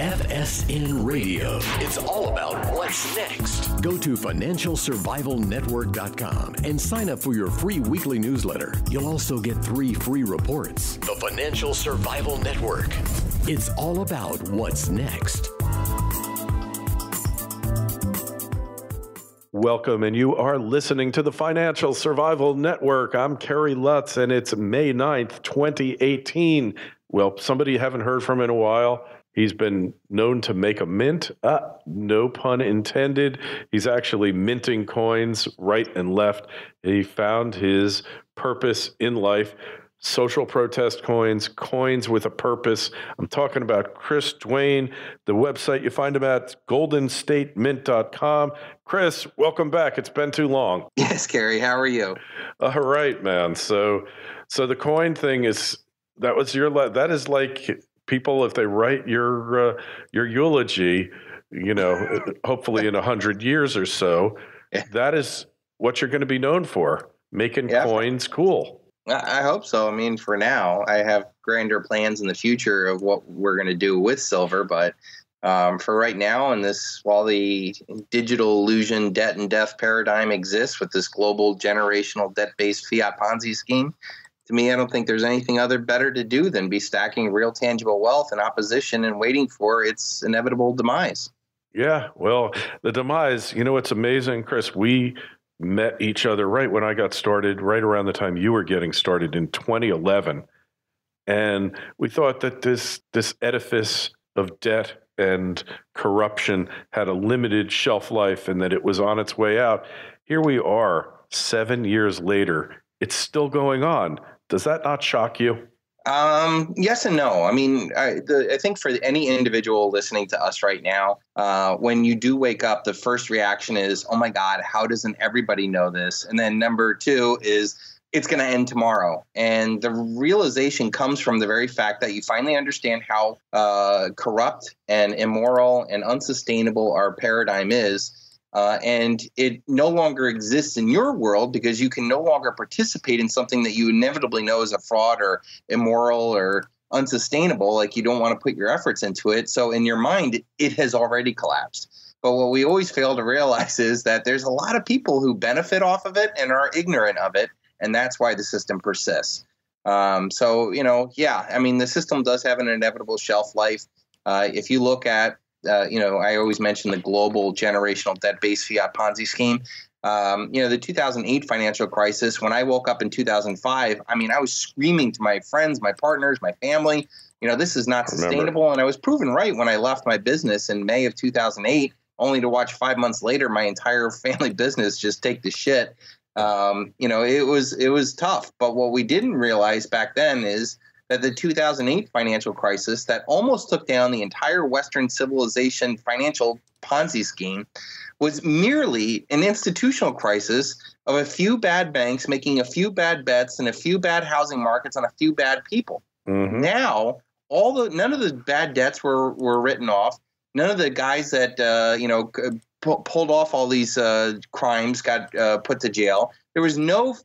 FSN Radio. It's all about what's next. Go to financialsurvivalnetwork.com and sign up for your free weekly newsletter. You'll also get 3 free reports. The Financial Survival Network. It's all about what's next. Welcome, and you are listening to the Financial Survival Network. I'm Kerry Lutz, and it's May 9th, 2018. Well, somebody you haven't heard from in a while. He's been known to make a mint. No pun intended. He's actually minting coins right and left. He found his purpose in life. Social protest coins, coins with a purpose. I'm talking about Chris Duane. The website you find him at, goldenstatemint.com. Chris, welcome back. It's been too long. Yes, Kerry. How are you? All right, man. So the coin thing that is like people, if they write your eulogy, hopefully in 100 years or so, that is what you're going to be known for, making coins cool. I hope so. I mean, for now, I have grander plans in the future of what we're going to do with silver. But for right now, while the digital illusion debt and death paradigm exists with this global generational debt-based fiat Ponzi scheme, to me, I don't think there's anything better to do than be stacking real tangible wealth in opposition and waiting for its inevitable demise. Yeah, well, the demise, it's amazing, Chris. We met each other right when I got started, right around the time you were getting started in 2011. And we thought that this edifice of debt and corruption had a limited shelf life and that it was on its way out. Here we are 7 years later. It's still going on. Does that not shock you? Yes and no. I mean, I think for any individual listening to us right now, when you do wake up, the first reaction is, oh my God, how doesn't everybody know this? And then number 2 is it's going to end tomorrow. And the realization comes from the very fact that you finally understand how corrupt and immoral and unsustainable our paradigm is. And it no longer exists in your world because you can no longer participate in something that you inevitably know is a fraud or immoral or unsustainable. Like you don't want to put your efforts into it. So in your mind, it has already collapsed. But what we always fail to realize is that there's a lot of people who benefit off of it and are ignorant of it. And that's why the system persists. The system does have an inevitable shelf life. If you look at I always mention the global generational debt-based fiat Ponzi scheme. The 2008 financial crisis, when I woke up in 2005, I was screaming to my friends, my partners, my family, this is not sustainable. And I was proven right when I left my business in May of 2008, only to watch 5 months later, my entire family business just take the shit. It was tough. But what we didn't realize back then is that the 2008 financial crisis that almost took down the entire Western civilization financial Ponzi scheme was merely an institutional crisis of a few bad banks making a few bad bets and a few bad housing markets on a few bad people. Mm-hmm. Now, none of the bad debts were written off. None of the guys that pulled off all these crimes got put to jail. There was no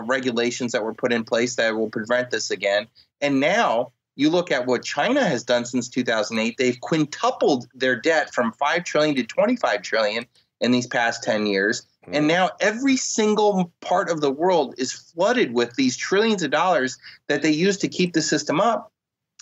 regulations that were put in place that will prevent this again. And now you look at what China has done since 2008. They've quintupled their debt from $5 trillion to $25 trillion in these past 10 years. Mm. And now every single part of the world is flooded with these trillions of dollars that they use to keep the system up.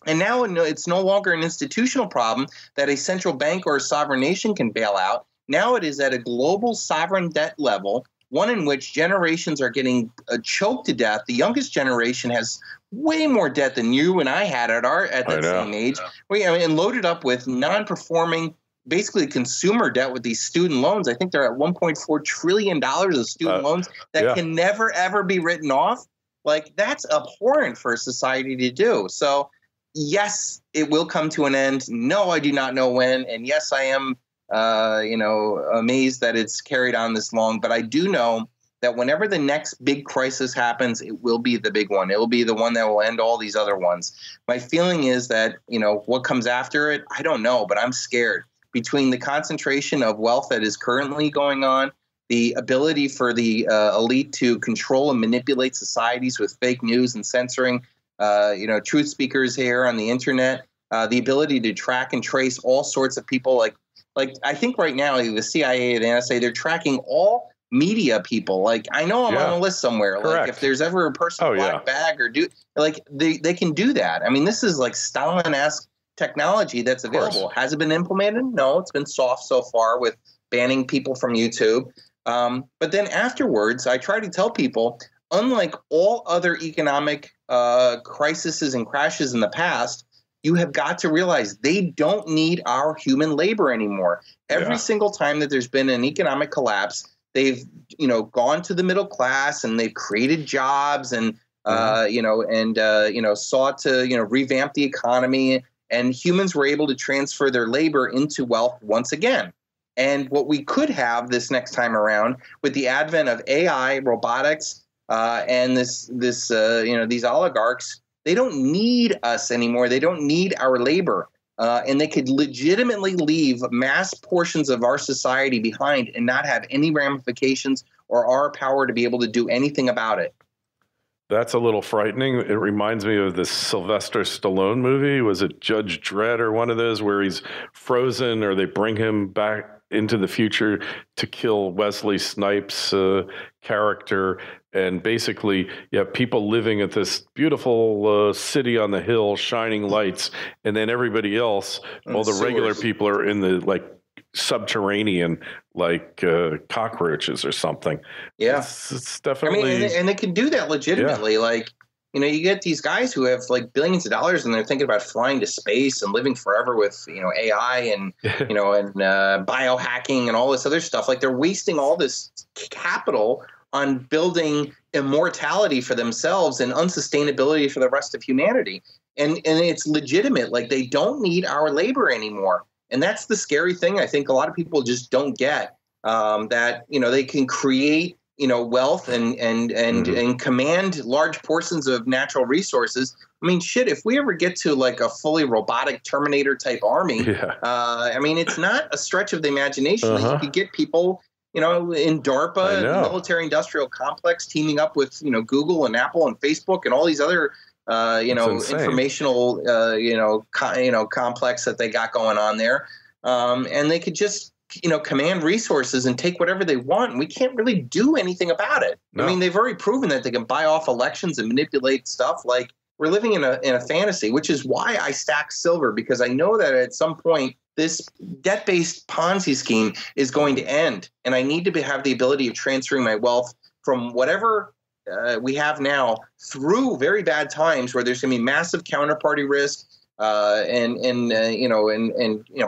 And now it's no longer an institutional problem that a central bank or a sovereign nation can bail out. Now it is at a global sovereign debt level, one in which generations are getting choked to death. The youngest generation has way more debt than you and I had at that same age. And loaded up with non-performing, basically consumer debt with these student loans. I think they're at $1.4 trillion of student loans that can never, ever be written off. Like, that's abhorrent for a society to do. So, yes, it will come to an end. No, I do not know when. And yes, I am amazed that it's carried on this long. But I do know that whenever the next big crisis happens, it will be the big one. It will be the one that will end all these other ones. My feeling is that, what comes after it, I don't know, but I'm scared. Between the concentration of wealth that is currently going on, the ability for the elite to control and manipulate societies with fake news and censoring, truth speakers here on the internet, the ability to track and trace all sorts of people. Like I think right now the CIA, the NSA, they're tracking all media people. Like I know I'm on a list somewhere. Correct. Like if there's ever a person black bag or they can do that. I mean, this is like Stalin-esque technology that's available. Has it been implemented? No, it's been soft so far with banning people from YouTube. But then afterwards, I try to tell people, unlike all other economic crises and crashes in the past, you have got to realize they don't need our human labor anymore. Every single time that there's been an economic collapse, they've gone to the middle class and they've created jobs and sought to revamp the economy, and humans were able to transfer their labor into wealth once again. And what we could have this next time around with the advent of AI, robotics, and these oligarchs, they don't need us anymore. They don't need our labor. And they could legitimately leave mass portions of our society behind and not have any ramifications or our power to be able to do anything about it. That's a little frightening. It reminds me of this Sylvester Stallone movie. Was it Judge Dredd or one of those where he's frozen or they bring him back into the future to kill Wesley Snipes' character? And basically, you have people living at this beautiful city on the hill, shining lights, and then everybody else, all the regular people are in the subterranean, cockroaches or something. Yeah, it's definitely. I mean, and they can do that legitimately. Yeah. You get these guys who have billions of dollars and they're thinking about flying to space and living forever with, AI and, and biohacking and all this other stuff. Like they're wasting all this capital on building immortality for themselves and unsustainability for the rest of humanity. And it's legitimate. Like they don't need our labor anymore. And that's the scary thing. I think a lot of people just don't get that, they can create, wealth and command large portions of natural resources. I mean, shit, if we ever get to a fully robotic Terminator type army, it's not a stretch of the imagination that you could get people, in DARPA and the military industrial complex teaming up with, Google and Apple and Facebook and all these other, informational, complex that they got going on there. And they could just, command resources and take whatever they want. And we can't really do anything about it. No. I mean, they've already proven that they can buy off elections and manipulate stuff. We're living in a fantasy, which is why I stack silver, because I know that at some point this debt-based Ponzi scheme is going to end. And I need to have the ability of transferring my wealth from whatever we have now through very bad times where there's going to be massive counterparty risk and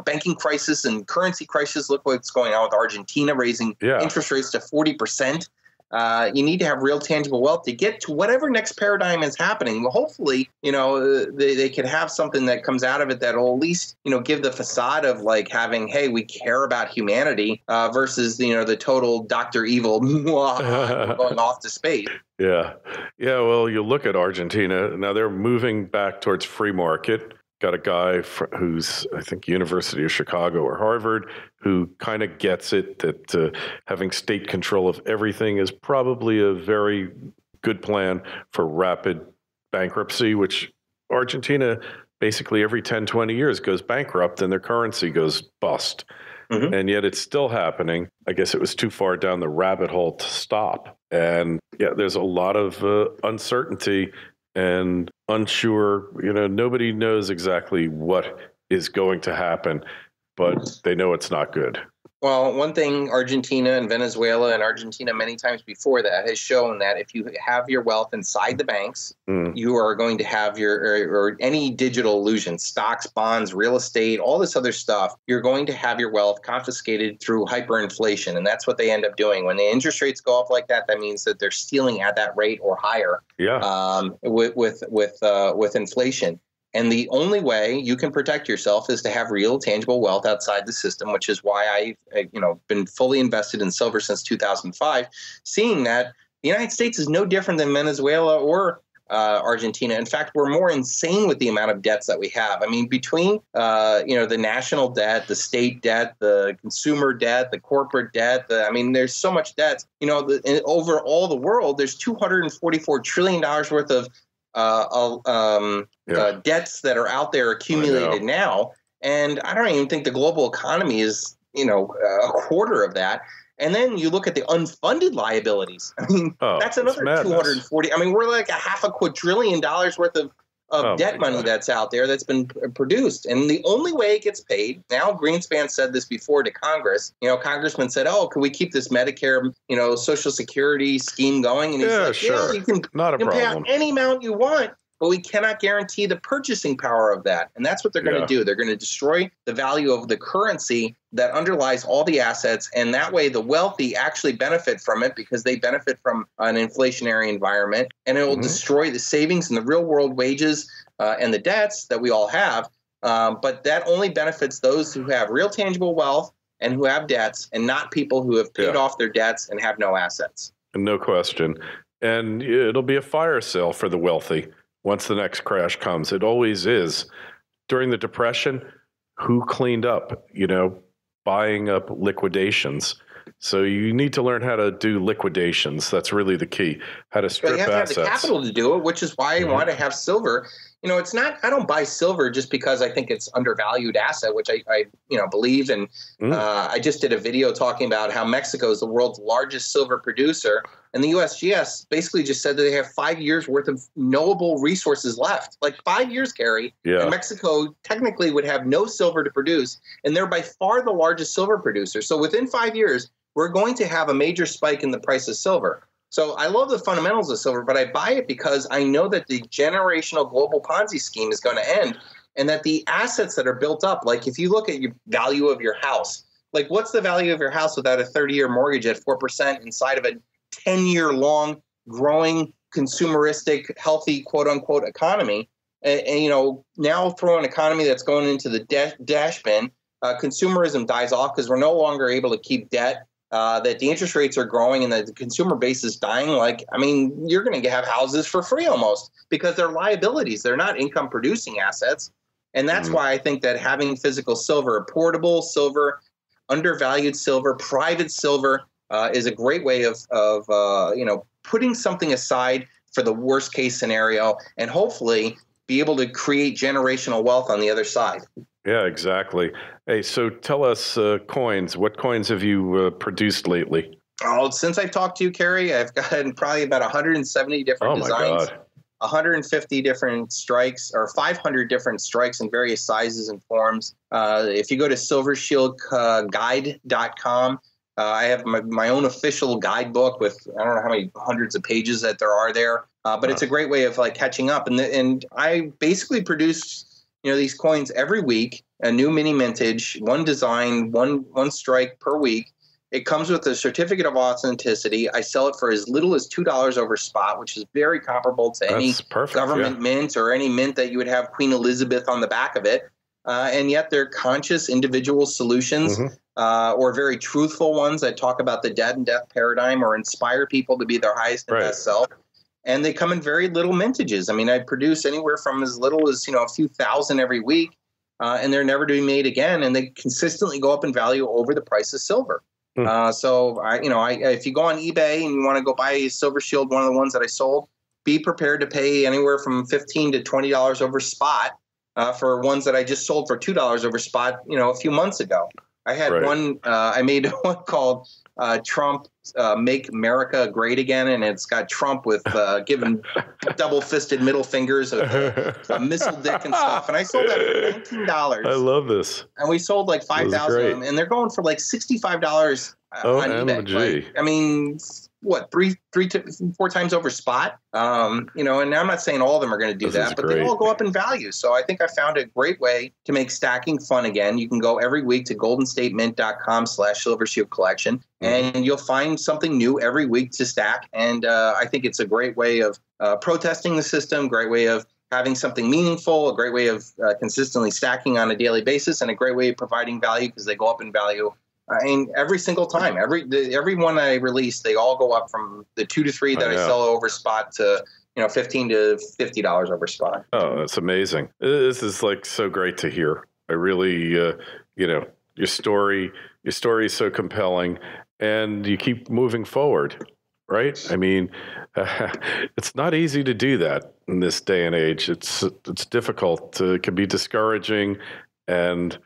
banking crisis and currency crisis. Look what's going on with Argentina raising interest rates to 40%. You need to have real tangible wealth to get to whatever next paradigm is happening. Well, hopefully, they could have something that comes out of it that will at least, give the facade of having, hey, we care about humanity versus, the total Dr. Evil going off to space. Yeah. Yeah. Well, you look at Argentina. Now they're moving back towards free market. Got a guy who's, I think, University of Chicago or Harvard, who kind of gets it that having state control of everything is probably a very good plan for rapid bankruptcy, which Argentina basically every 10, 20 years goes bankrupt and their currency goes bust. Mm-hmm. And yet it's still happening. I guess it was too far down the rabbit hole to stop. And there's a lot of uncertainty and unsure, nobody knows exactly what is going to happen, but they know it's not good. Well, one thing Argentina and Venezuela and Argentina many times before that has shown that if you have your wealth inside the banks, you are going to have or any digital illusion, stocks, bonds, real estate, all this other stuff, you're going to have your wealth confiscated through hyperinflation. And that's what they end up doing. When the interest rates go up like that, that means that they're stealing at that rate or higher with inflation. And the only way you can protect yourself is to have real, tangible wealth outside the system, which is why I've been fully invested in silver since 2005, seeing that the United States is no different than Venezuela or Argentina. In fact, we're more insane with the amount of debts that we have. I mean, between the national debt, the state debt, the consumer debt, the corporate debt, there's so much debt. Over all the world, there's $244 trillion worth of debts that are out there accumulated now. And I don't even think the global economy is, a quarter of that. And then you look at the unfunded liabilities. I mean, that's another 240. I mean, we're like a $500 quadrillion worth of debt money that's out there that's been produced. And the only way it gets paid, now Greenspan said this before to Congress, Congressman said, can we keep this Medicare, Social Security scheme going? And he's like, sure. You can pay out any amount you want, but we cannot guarantee the purchasing power of that. And that's what they're going to do. They're going to destroy the value of the currency that underlies all the assets. And that way the wealthy actually benefit from it because they benefit from an inflationary environment. And it will destroy the savings and the real world wages and the debts that we all have. But that only benefits those who have real tangible wealth and who have debts, and not people who have paid off their debts and have no assets. No question. And it'll be a fire sale for the wealthy. Once the next crash comes, it always is. During the Depression, who cleaned up, buying up liquidations? So you need to learn how to do liquidations. That's really the key, how to strip assets. You have to have the capital to do it, which is why I want to have silver. It's not, I don't buy silver just because I think it's undervalued asset, which I believe. And I just did a video talking about how Mexico is the world's largest silver producer. And the USGS basically just said that they have 5 years worth of knowable resources left. Like 5 years, Kerry. And Mexico technically would have no silver to produce. And they're by far the largest silver producer. So within 5 years, we're going to have a major spike in the price of silver. So I love the fundamentals of silver, but I buy it because I know that the generational global Ponzi scheme is going to end, and that the assets that are built up, like if you look at your value of your house, like what's the value of your house without a 30-year mortgage at 4% inside of a 10-year long growing consumeristic, healthy, quote unquote economy? And now throw an economy that's going into the dash bin. Consumerism dies off because we're no longer able to keep debt. That the interest rates are growing and that the consumer base is dying. You're going to have houses for free almost because they're liabilities. They're not income producing assets. And that's why I think that having physical silver, portable silver, undervalued silver, private silver is a great way of putting something aside for the worst case scenario and hopefully be able to create generational wealth on the other side. Yeah, exactly. Hey, so tell us coins. What coins have you produced lately? Oh, since I talked to you, Kerry, I've gotten probably about 170 different designs, 150 different strikes, or 500 different strikes in various sizes and forms. If you go to silvershieldguide.com, I have my own official guidebook with, I don't know how many hundreds of pages that there are there, but it's a great way of catching up. And I basically produce these coins every week, a new mini mintage, one design, one strike per week. It comes with a certificate of authenticity. I sell it for as little as $2 over spot, which is very comparable to any government mint or any mint that you would have Queen Elizabeth on the back of it. And yet they're conscious individual solutions or very truthful ones that talk about the debt and death paradigm or inspire people to be their highest and best self. And they come in very little mintages. I mean, I produce anywhere from as little as, a few thousand every week, and they're never to be made again. And they consistently go up in value over the price of silver. So, if you go on eBay and you want to go buy a Silver Shield, one of the ones that I sold, be prepared to pay anywhere from $15 to $20 over spot for ones that I just sold for $2 over spot, a few months ago. I had one, I made one called Trump Make America Great Again, and it's got Trump with giving double-fisted middle fingers, a missile dick and stuff. And I sold that for $19. I love this. And we sold like 5,000 of them, and they're going for like $65 on eBay. I mean, what, three to four times over spot? And I'm not saying all of them are going to do that, but they all go up in value. So I think I found a great way to make stacking fun again. You can go every week to goldenstatemint.com/silvershield collection, and you'll find something new every week to stack. And I think it's a great way of protesting the system, great way of having something meaningful, a great way of consistently stacking on a daily basis, and a great way of providing value because they go up in value. I mean, every single time, every one I release, they all go up from the 2 to 3 that I sell over spot to $15 to $50 over spot. Oh, that's amazing! This is so great to hear. I really, your story is so compelling, and you keep moving forward. right? I mean, it's not easy to do that in this day and age. It's difficult. It can be discouraging, and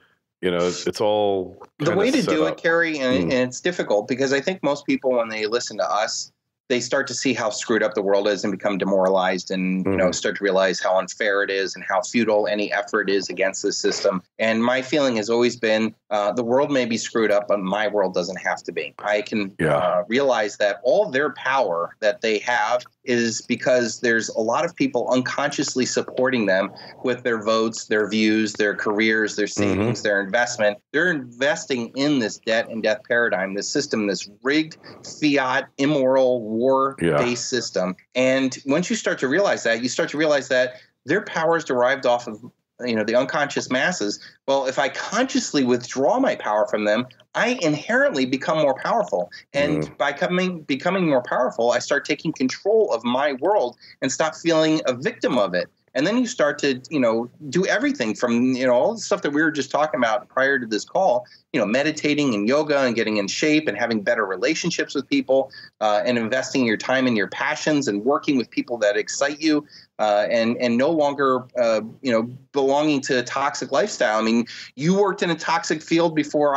it's all the way to do up. it, Kerry, and it's difficult because I think most people, when they listen to us, they start to see how screwed up the world is and become demoralized and, start to realize how unfair it is and how futile any effort is against the system. And my feeling has always been the world may be screwed up, but my world doesn't have to be. I can realize that all their power that they have is because there's a lot of people unconsciously supporting them with their votes, their views, their careers, their savings, their investment. They're investing in this debt and death paradigm, this system, this rigged, fiat, immoral, war-based system. And once you start to realize that, you start to realize that their power is derived off of the unconscious masses. Well, if I consciously withdraw my power from them, I inherently become more powerful. And by becoming more powerful, I start taking control of my world and stop feeling a victim of it. And then you start to, do everything from, all the stuff that we were just talking about prior to this call, meditating and yoga and getting in shape and having better relationships with people and investing your time in your passions and working with people that excite you and no longer, belonging to a toxic lifestyle. I mean, you worked in a toxic field before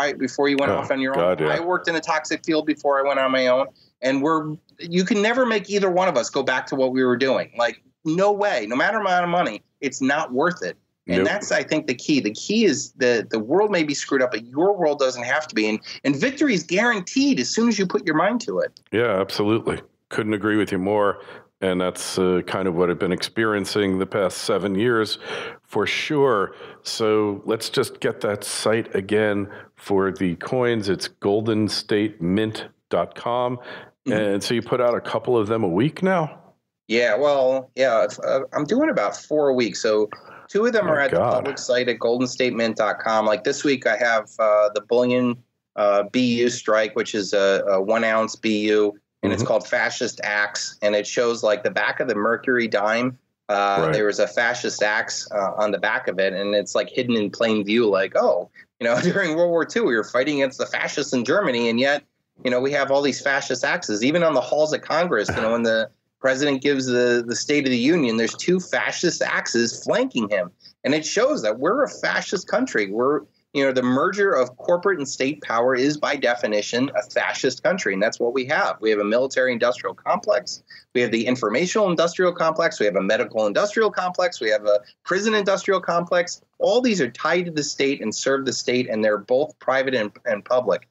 you went off on your own. Yeah. I worked in a toxic field before I went on my own. And you can never make either one of us go back to what we were doing. Like, no way, no matter amount of money, it's not worth it. And that's, I think, the key. The key is the world may be screwed up, but your world doesn't have to be. And victory is guaranteed as soon as you put your mind to it. Yeah, absolutely. Couldn't agree with you more. And that's kind of what I've been experiencing the past 7 years for sure. So let's just get that site again for the coins. It's goldenstatemint.com. And so you put out a couple of them a week now? Yeah, well, I'm doing about 4 a week. So 2 of them are at the public site at goldenstatemint.com. Like this week, I have the bullion BU strike, which is a 1 ounce BU, and it's called Fascist Axe. And it shows like the back of the Mercury dime. There was a fascist axe on the back of it, and it's like hidden in plain view. Like, during World War II, we were fighting against the fascists in Germany, and yet, we have all these fascist axes, even on the halls of Congress. When the president gives the State of the Union, there's 2 fascist axes flanking him. And it shows that we're a fascist country. We're, the merger of corporate and state power is by definition a fascist country. And that's what we have. We have a military industrial complex. We have the informational industrial complex. We have a medical industrial complex. We have a prison industrial complex. All these are tied to the state and serve the state, and they're both private and public.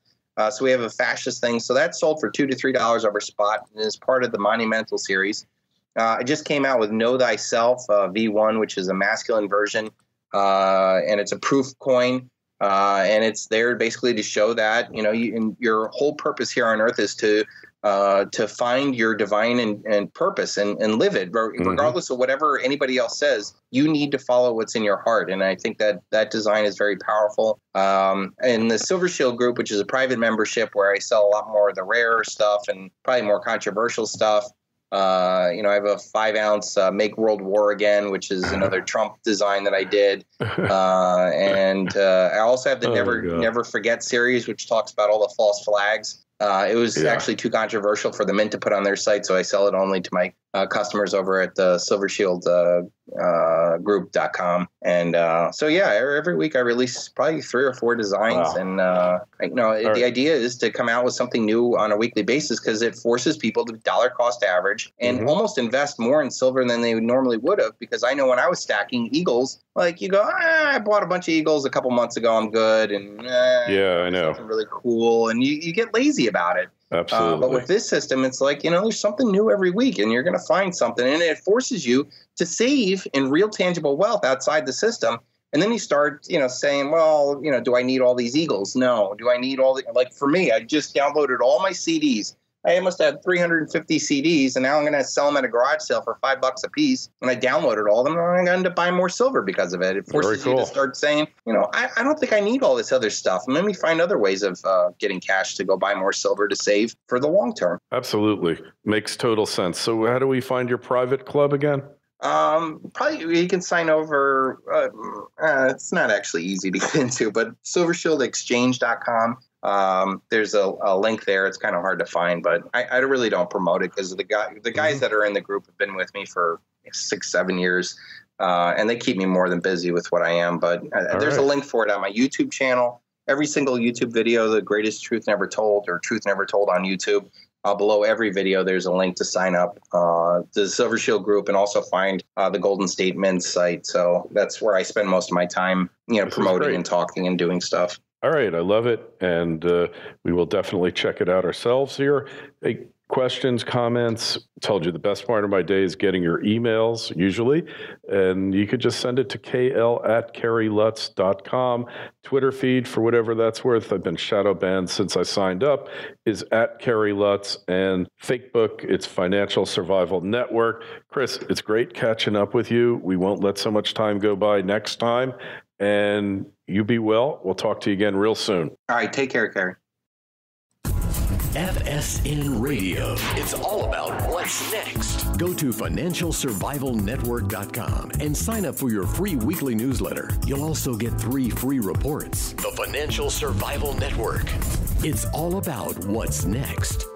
So we have a fascist thing. So that's sold for $2 to $3 over spot and is part of the Monumental series. I just came out with Know Thyself V1, which is a masculine version, and it's a proof coin. And it's there basically to show that, your whole purpose here on earth is to find your divine and purpose and live it, regardless of whatever anybody else says. You need to follow what's in your heart. And I think that design is very powerful. And the Silver Shield group, which is a private membership where I sell a lot more of the rarer stuff and probably more controversial stuff. I have a 5 ounce Make World War Again, which is another Trump design that I did. And I also have the Never Forget series, which talks about all the false flags. It was actually too controversial for the Mint to put on their site, so I sell it only to my customers over at the silvershield.group.com. And every week I release probably 3 or 4 designs. Wow. And the idea is to come out with something new on a weekly basis because it forces people to dollar cost average and almost invest more in silver than they normally would have. Because I know when I was stacking Eagles, like you go, I bought a bunch of Eagles a couple months ago, I'm good, and I know, something really cool, and you get lazy about it. Absolutely. But with this system, it's like, there's something new every week, and you're going to find something, and it forces you to save in real tangible wealth outside the system. And then you start, saying, well, do I need all these Eagles? No. Do I need like for me, I just downloaded all my CDs. I must have 350 CDs, and now I'm going to sell them at a garage sale for $5 a piece. And I downloaded all of them, and I'm going to end up buying more silver because of it. It forces you to start saying, I don't think I need all this other stuff. And let me find other ways of getting cash to go buy more silver to save for the long term. Absolutely. Makes total sense. So how do we find your private club again? Probably you can sign over. It's not actually easy to get into, but silvershieldexchange.com. There's a link there. It's kind of hard to find, but I really don't promote it because the guys that are in the group have been with me for 6-7 years, and they keep me more than busy with what I am. But there's a link for it on my YouTube channel. Every single YouTube video, The Greatest Truth Never Told or Truth Never Told on YouTube. Below every video, there's a link to sign up to the Silver Shield group and also find the Golden State Men's site. So that's where I spend most of my time, promoting and talking and doing stuff. All right. I love it. And we will definitely check it out ourselves here. Hey, questions, comments? Told you the best part of my day is getting your emails usually. And you could just send it to kl@kerrylutz.com. Twitter feed, for whatever that's worth, I've been shadow banned since I signed up, is @KerryLutz. And Facebook, it's Financial Survival Network. Chris, it's great catching up with you. We won't let so much time go by next time. And you be well. We'll talk to you again real soon. All right. Take care, Kerry. FSN Radio. It's all about what's next. Go to financialsurvivalnetwork.com and sign up for your free weekly newsletter. You'll also get 3 free reports. The Financial Survival Network. It's all about what's next.